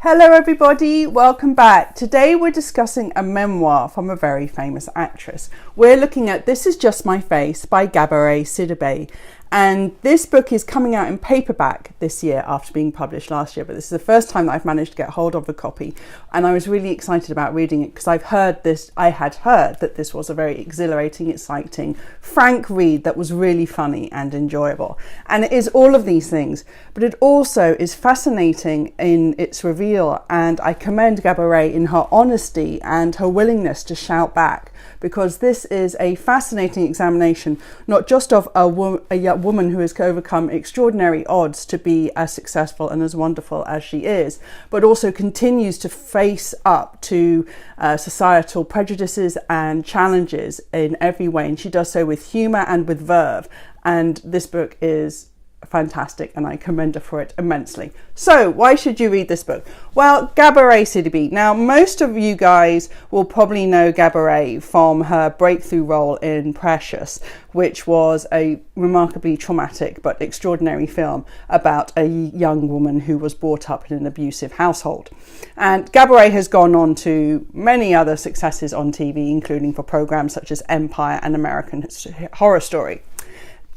Hello everybody, welcome back. Today we're discussing a memoir from a very famous actress. We're looking at This Is Just My Face by Gabourey Sidibe. And this book is coming out in paperback this year after being published last year, but this is the first time that I've managed to get hold of a copy. And I was really excited about reading it because I had heard that this was a very exhilarating, exciting, frank read that was really funny and enjoyable. And it is all of these things, but it also is fascinating in its reveal. And I commend Gabourey in her honesty and her willingness to shout back, because this is a fascinating examination, not just of a woman who has overcome extraordinary odds to be as successful and as wonderful as she is, but also continues to face up to societal prejudices and challenges in every way. And she does so with humour and with verve. And this book is fantastic and I commend her for it immensely. So why should you read this book? Well, Gabourey Sidibe. Now, most of you guys will probably know Gabourey from her breakthrough role in Precious, which was a remarkably traumatic but extraordinary film about a young woman who was brought up in an abusive household. And Gabourey has gone on to many other successes on TV, including for programs such as Empire and American Horror Story.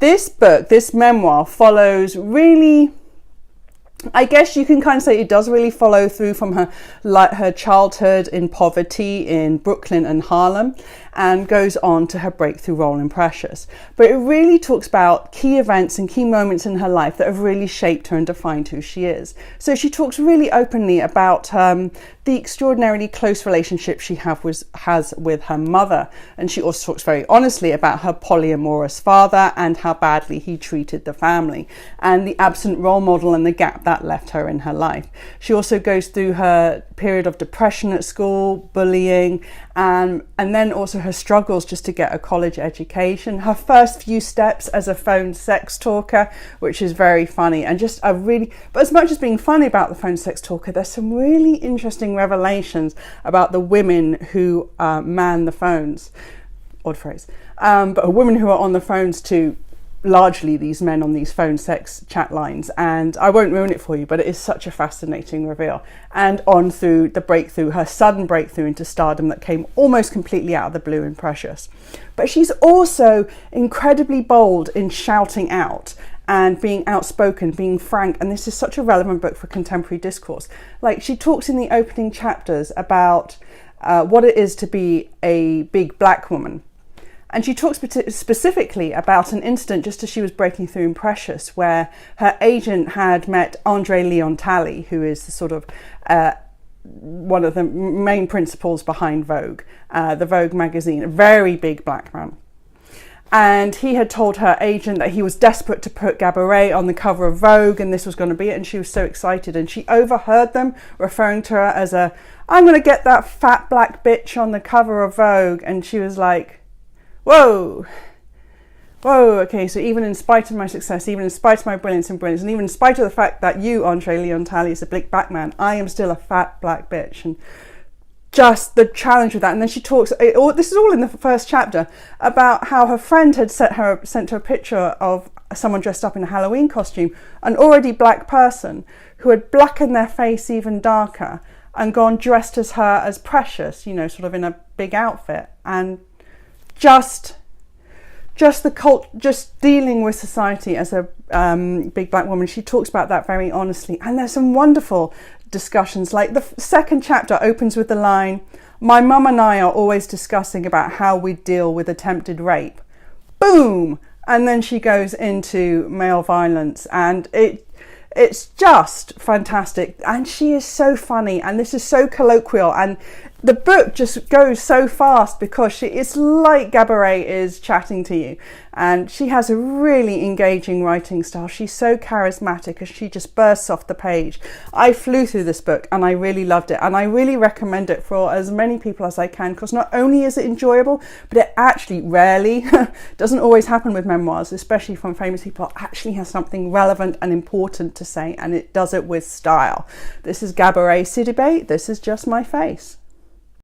This book, this memoir, follows really, I guess you can kind of say it does really follow through from her childhood in poverty in Brooklyn and Harlem, and goes on to her breakthrough role in Precious. But it really talks about key events and key moments in her life that have really shaped her and defined who she is. So she talks really openly about the extraordinarily close relationship she has with her mother. And she also talks very honestly about her polyamorous father and how badly he treated the family, and the absent role model and the gap that left her in her life. She also goes through her period of depression at school, bullying, and then also her struggles just to get a college education, her first few steps as a phone sex talker, which is very funny, and just but as much as being funny about the phone sex talker, there's some really interesting revelations about the women who man the phones, odd phrase, but women who are on the phones to largely these men on these phone sex chat lines. And I won't ruin it for you, but it is such a fascinating reveal. And on through the breakthrough, her sudden breakthrough into stardom that came almost completely out of the blue in Precious. But she's also incredibly bold in shouting out and being outspoken, being frank. And this is such a relevant book for contemporary discourse. Like, she talks in the opening chapters about what it is to be a big black woman. And she talks specifically about an incident just as she was breaking through in Precious, where her agent had met Andre Leon Talley, who is the sort of one of the main principals behind Vogue, the Vogue magazine, a very big black man. And he had told her agent that he was desperate to put Gabourey on the cover of Vogue, and this was going to be it. And she was so excited. And she overheard them referring to her as I'm going to get that fat black bitch on the cover of Vogue. And she was like, whoa, okay, so even in spite of my success, even in spite of my brilliance, and even in spite of the fact that you, Andre Leon Talley, is a big black man, I am still a fat black bitch. And just the challenge with that. And then she talks, this is all in the first chapter, about how her friend had sent her a picture of someone dressed up in a Halloween costume, an already black person who had blackened their face even darker and gone dressed as her as Precious, sort of in a big outfit. And just dealing with society as a big black woman. She talks about that very honestly, and there's some wonderful discussions. Like the second chapter opens with the line, "My mum and I are always discussing about how we deal with attempted rape." Boom! And then she goes into male violence, and it's just fantastic. And she is so funny, and this is so colloquial, and the book just goes so fast because it's like Gabourey is chatting to you, and she has a really engaging writing style. She's so charismatic as she just bursts off the page. I flew through this book and I really loved it, and I really recommend it for as many people as I can, because not only is it enjoyable, but it actually rarely doesn't always happen with memoirs, especially from famous people, it actually has something relevant and important to say, and it does it with style. This is Gabourey Sidibe. This is Just My Face.